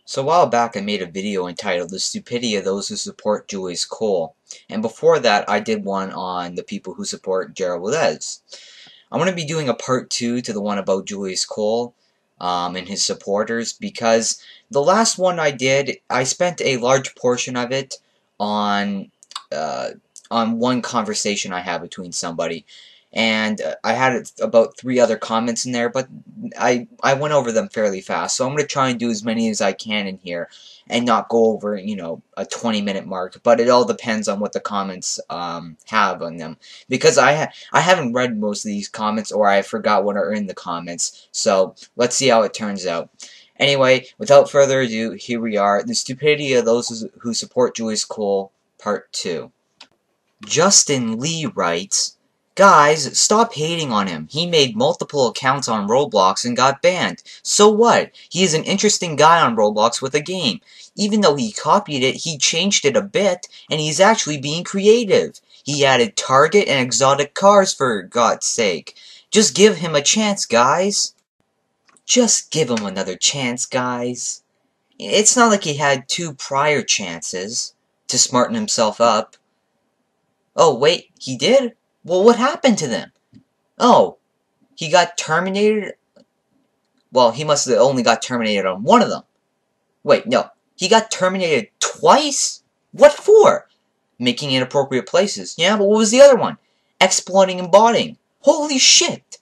So a while back I made a video entitled The Stupidity of Those Who Support Julius Cole. And before that I did one on the people who support Julius. I'm going to be doing a part 2 to the one about Julius Cole and his supporters, because the last one I did, I spent a large portion of it on uh, one conversation I had between somebody. And I had about 3 other comments in there, but I went over them fairly fast. So I'm going to try and do as many as I can in here and not go over, a 20-minute mark. But it all depends on what the comments have on them. Because I haven't read most of these comments, or I forgot what are in the comments. So let's see how it turns out. Anyway, without further ado, here we are. The Stupidity of Those Who Support Julius Cole, Part 2. Justin Lee writes, "Guys, stop hating on him. He made multiple accounts on Roblox and got banned. So what? He is an interesting guy on Roblox with a game. Even though he copied it, he changed it a bit, and he's actually being creative. He added Target and exotic cars, for God's sake. Just give him a chance, guys. Just give him another chance, guys. It's not like he had 2 prior chances to smarten himself up. Oh, wait, he did? Well, what happened to them? Oh, he got terminated? Well, he must have only got terminated on one of them. Wait, no. He got terminated twice? What for? Making inappropriate places. Yeah, but what was the other one? Exploiting and botting. Holy shit!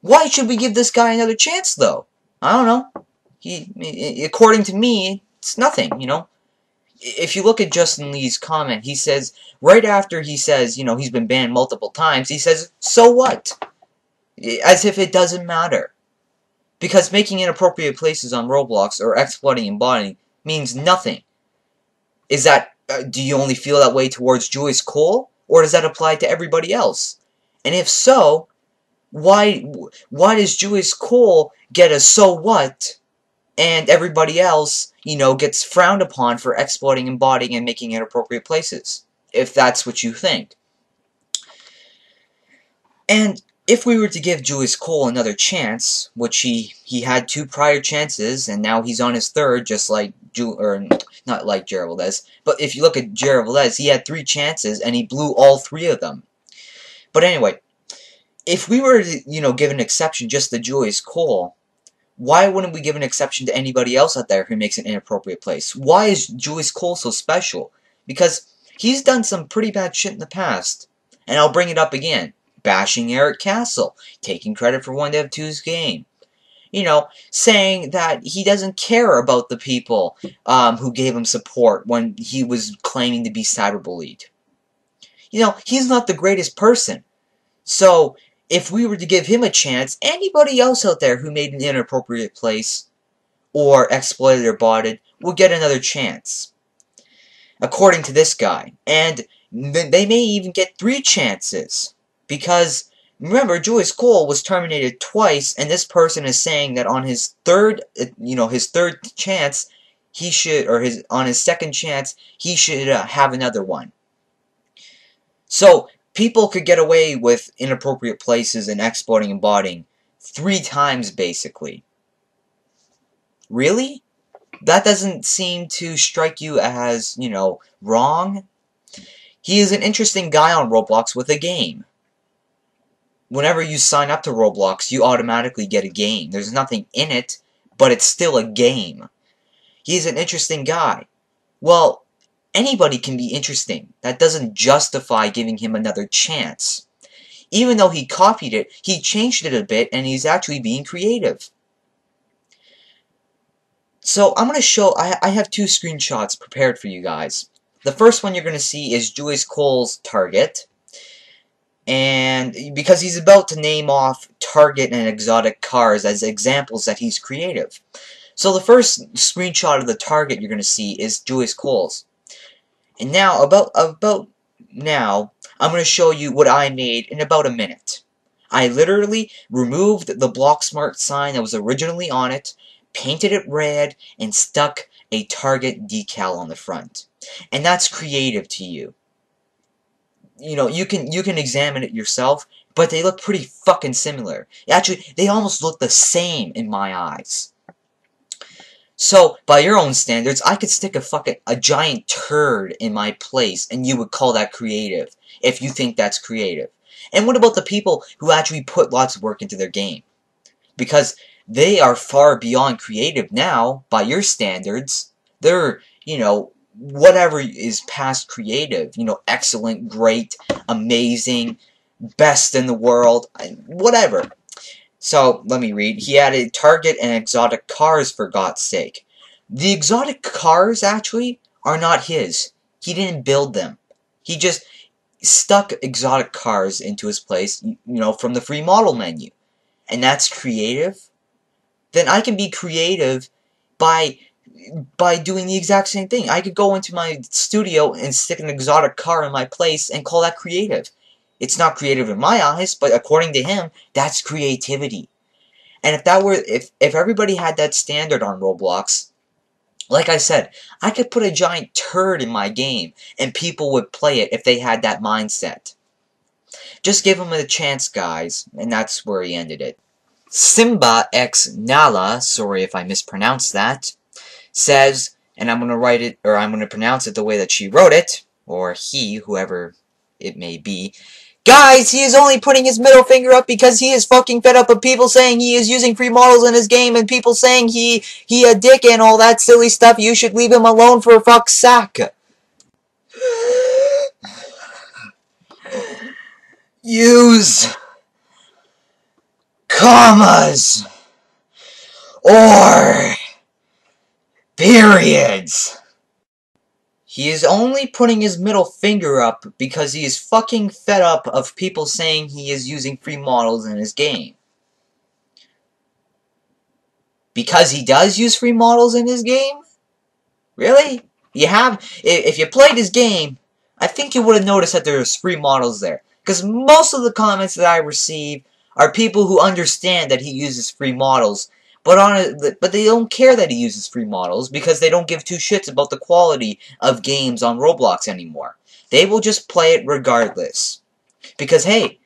Why should we give this guy another chance, though? I don't know. According to me, it's nothing, If you look at Justin Lee's comment, he says, right after he says, he's been banned multiple times, he says, so what? As if it doesn't matter. Because making inappropriate places on Roblox or exploiting and botting means nothing. Is that, do you only feel that way towards Julius Cole? Or does that apply to everybody else? And if so, why does Julius Cole get a so what, and everybody else, gets frowned upon for exploiting and botting and making inappropriate places, if that's what you think? And if we were to give Julius Cole another chance, which he had 2 prior chances, and now he's on his 3rd, just like not like Julius, but if you look at Julius, he had 3 chances, and he blew all 3 of them. But anyway, if we were to, give an exception just to Julius Cole, why wouldn't we give an exception to anybody else out there who makes an inappropriate place? Why is Julius Cole so special? Because he's done some pretty bad shit in the past. And I'll bring it up again. Bashing Eric Castle. Taking credit for 1Dev2's game. Saying that he doesn't care about the people who gave him support when he was claiming to be cyberbullied. He's not the greatest person. So if we were to give him a chance, anybody else out there who made an inappropriate place or exploited or botted will get another chance. According to this guy. And they may even get 3 chances. Because, remember, Julius Cole was terminated twice, and this person is saying that on his 3rd, his 3rd chance, he should, or on his 2nd chance, he should have another one. So, people could get away with inappropriate places and exploiting and botting 3 times, basically. Really? That doesn't seem to strike you as, wrong? He is an interesting guy on Roblox with a game. Whenever you sign up to Roblox, you automatically get a game. There's nothing in it, but it's still a game. He's an interesting guy. Well, anybody can be interesting. That doesn't justify giving him another chance. Even though he copied it, he changed it a bit, and he's actually being creative. So I'm going to show, I have 2 screenshots prepared for you guys. The first one you're going to see is Julius Cole's Target. And because he's about to name off Target and exotic cars as examples that he's creative. So the first screenshot of the Target you're going to see is Julius Cole's. And now, about now, I'm going to show you what I made in about a minute. I literally removed the BlockSmart sign that was originally on it, painted it red, and stuck a Target decal on the front. And that's creative to you. You can examine it yourself, but they look pretty fucking similar. Actually, they almost look the same in my eyes. So, by your own standards, I could stick a giant turd in my place, and you would call that creative, if you think that's creative. And what about the people who actually put lots of work into their game? Because they are far beyond creative now, by your standards. They're, whatever is past creative. Excellent, great, amazing, best in the world, whatever. So, let me read. He added Target and exotic cars, for God's sake. The exotic cars, actually, are not his. He didn't build them. He just stuck exotic cars into his place, from the free model menu. And that's creative? Then I can be creative by doing the exact same thing. I could go into my studio and stick an exotic car in my place and call that creative. It's not creative in my eyes, but according to him, that's creativity. And if everybody had that standard on Roblox, like I said, I could put a giant turd in my game and people would play it if they had that mindset. Just give them a chance, guys, and that's where he ended it. Simba X Nala, sorry if I mispronounced that, says, and I'm gonna write it, or I'm gonna pronounce it the way that she wrote it, or he, whoever it may be. Guys, he is only putting his middle finger up because he is fucking fed up of people saying he is using free models in his game and people saying he a dick and all that silly stuff. You should leave him alone for fuck's sake. Use commas or periods. He is only putting his middle finger up because he is fucking fed up of people saying he is using free models in his game. Because he does use free models in his game? Really? If you played his game, I think you would have noticed that there's free models there. Because most of the comments that I receive are people who understand that he uses free models, but they don't care that he uses free models because they don't give two shits about the quality of games on Roblox anymore. They will just play it regardless. Because hey,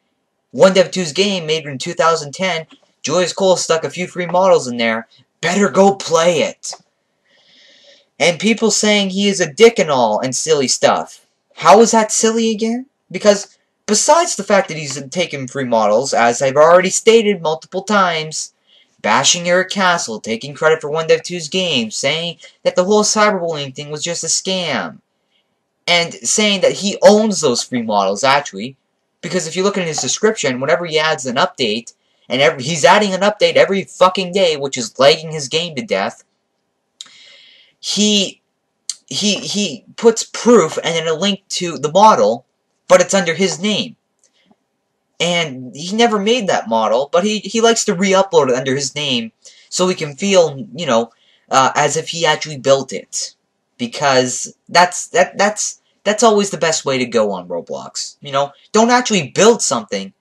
1Dev2's game made in 2010, Julius Cole stuck a few free models in there. Better go play it. And people saying he is a dick and all and silly stuff. How is that silly again? Because besides the fact that he's taken free models, as I've already stated multiple times, bashing Eric Castle, taking credit for 1Dev2's game, saying that the whole cyberbullying thing was just a scam, and saying that he owns those free models, actually, because if you look at his description, whenever he adds an update, and he's adding an update every fucking day, which is lagging his game to death, he puts proof and then a link to the model, but it's under his name. And he never made that model, but he likes to re-upload it under his name so he can feel, as if he actually built it. Because that's always the best way to go on Roblox. Don't actually build something.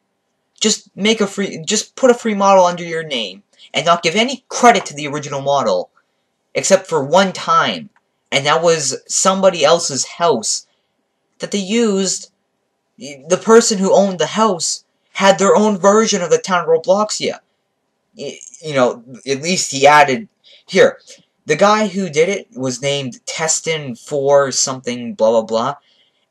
Just put a free model under your name and not give any credit to the original model except for one time. And that was somebody else's house that they used. The person who owned the house had their own version of the town Robloxia. At least he added... Here, the guy who did it was named Testin4 something blah blah blah.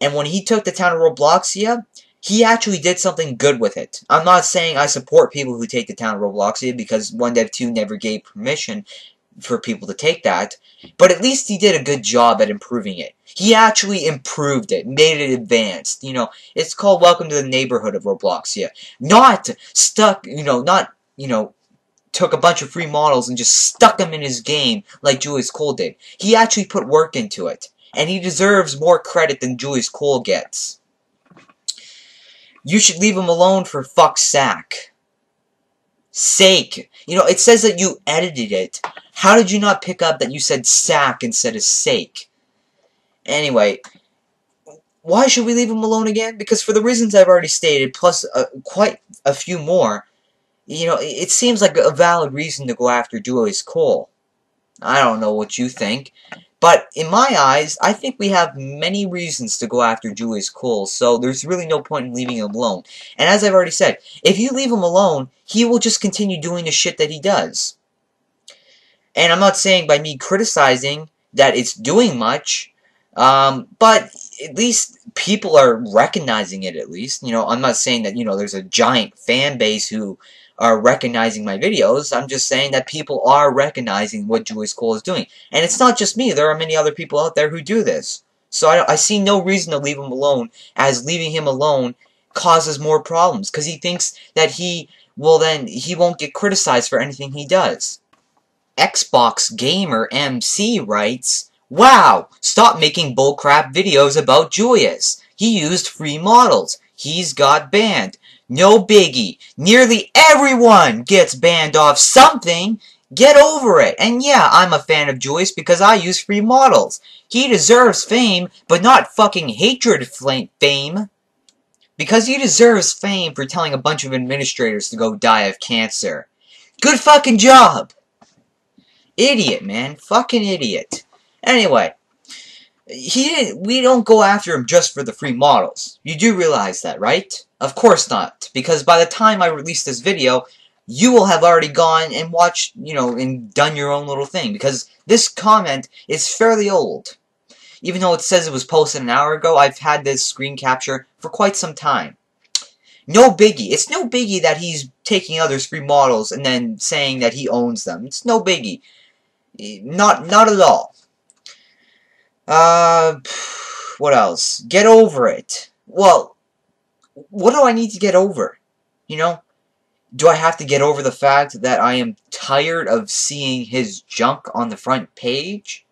And when he took the town of Robloxia, he actually did something good with it. I'm not saying I support people who take the town of Robloxia because 1Dev2 never gave permission for people to take that. But at least he did a good job at improving it. He actually improved it, made it advanced. It's called Welcome to the Neighborhood of Robloxia. Not took a bunch of free models and just stuck them in his game like Julius Cole did. He actually put work into it. And he deserves more credit than Julius Cole gets. You should leave him alone for fuck's sake. It says that you edited it. How did you not pick up that you said sack instead of sake? Anyway, why should we leave him alone again? Because for the reasons I've already stated, plus quite a few more, it seems like a valid reason to go after Julius Cole. I don't know what you think. But in my eyes, I think we have many reasons to go after Julius Cole, so there's really no point in leaving him alone. And as I've already said, if you leave him alone, he will just continue doing the shit that he does. And I'm not saying by me criticizing that it's doing much, but at least people are recognizing it, at least. You know, I'm not saying that, you know, there's a giant fan base who are recognizing my videos. I'm just saying that people are recognizing what Julius Cole is doing. And it's not just me. There are many other people out there who do this. So I see no reason to leave him alone, as leaving him alone causes more problems, because he thinks that he won't get criticized for anything he does. Xbox Gamer MC writes, "Wow, stop making bullcrap videos about Julius. He used free models. He's got banned. No biggie. Nearly everyone gets banned off something. Get over it. And yeah, I'm a fan of Julius because I use free models. He deserves fame, but not fucking hatred fame. Because he deserves fame for telling a bunch of administrators to go die of cancer. Good fucking job." Idiot, man. Fucking idiot. Anyway, we don't go after him just for the free models. You do realize that, right? Of course not. Because by the time I release this video, you will have already gone and watched, you know, and done your own little thing. Because this comment is fairly old. Even though it says it was posted an hour ago, I've had this screen capture for quite some time. No biggie. It's no biggie that he's taking others' free models and then saying that he owns them. It's no biggie. Not at all. What else? Get over it. Well, what do I need to get over? You know? Do I have to get over the fact that I am tired of seeing his junk on the front page?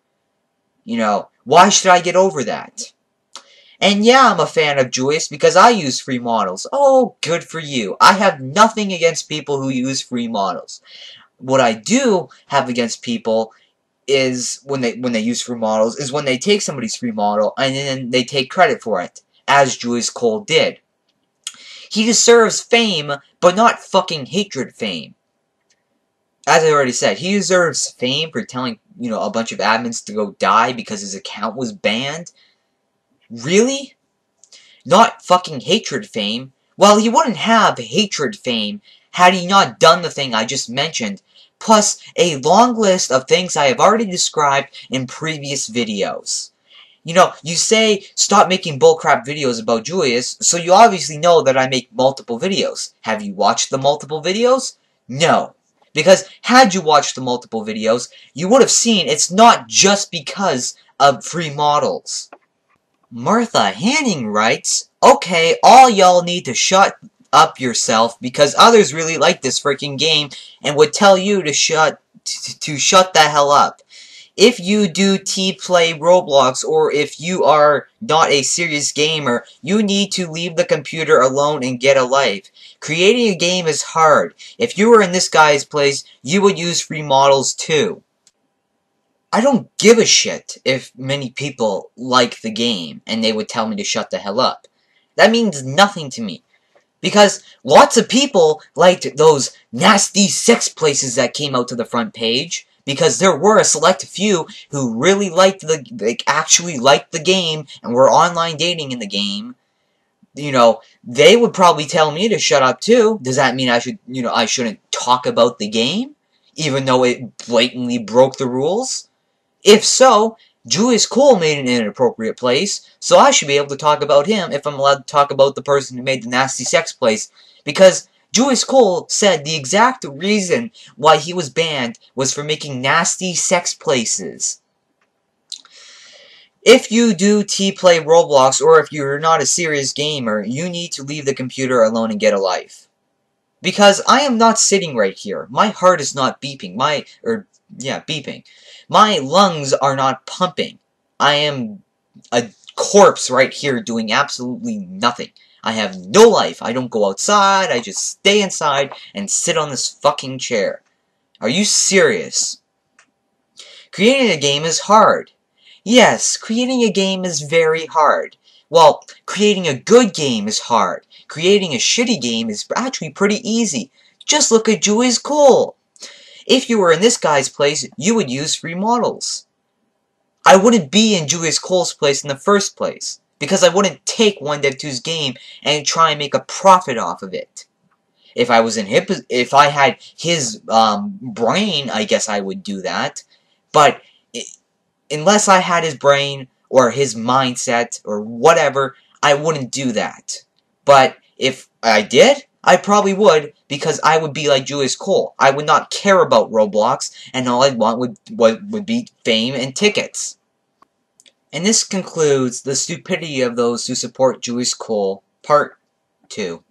You know, why should I get over that? And yeah, I'm a fan of Julius because I use free models. Oh, good for you. I have nothing against people who use free models. What I do have against people is when they use free models is when they take somebody's free model and then they take credit for it, as Julius Cole did. He deserves fame, but not fucking hatred fame. As I already said, he deserves fame for telling, you know, a bunch of admins to go die because his account was banned. Really? Not fucking hatred fame. Well, he wouldn't have hatred fame had he not done the thing I just mentioned, plus a long list of things I have already described in previous videos. You know, you say, stop making bullcrap videos about Julius, so you obviously know that I make multiple videos. Have you watched the multiple videos? No. Because had you watched the multiple videos, you would have seen it's not just because of free models. Martha Hanning writes, "Okay, all y'all need to shut up yourself because others really like this freaking game and would tell you to shut the hell up. If you do play Roblox or if you are not a serious gamer, you need to leave the computer alone and get a life. Creating a game is hard. If you were in this guy's place, you would use free models too." I don't give a shit if many people like the game and they would tell me to shut the hell up. That means nothing to me. Because lots of people liked those nasty sex places that came out to the front page. Because there were a select few who really actually liked the game and were online dating in the game. You know, they would probably tell me to shut up too. Does that mean I shouldn't talk about the game? Even though it blatantly broke the rules? If so, Julius Cole made it in an inappropriate place, so I should be able to talk about him if I'm allowed to talk about the person who made the nasty sex place. Because Julius Cole said the exact reason why he was banned was for making nasty sex places. If you do play Roblox, or if you're not a serious gamer, you need to leave the computer alone and get a life. Because I am not sitting right here. My heart is not beeping. Beeping. My lungs are not pumping. I am a corpse right here doing absolutely nothing. I have no life. I don't go outside. I just stay inside and sit on this fucking chair. Are you serious? Creating a game is hard. Yes, creating a game is very hard. Well, creating a good game is hard. Creating a shitty game is actually pretty easy. Just look at Julius Cole. If you were in this guy's place, you would use free models. I wouldn't be in Julius Cole's place in the first place, because I wouldn't take 1Dev2's game and try and make a profit off of it. If if I had his brain, I guess I would do that. But unless I had his brain or his mindset or whatever, I wouldn't do that. But if I did, I probably would, because I would be like Julius Cole. I would not care about Roblox, and all I'd want would be fame and tickets. And this concludes the stupidity of those who support Julius Cole, Part 2.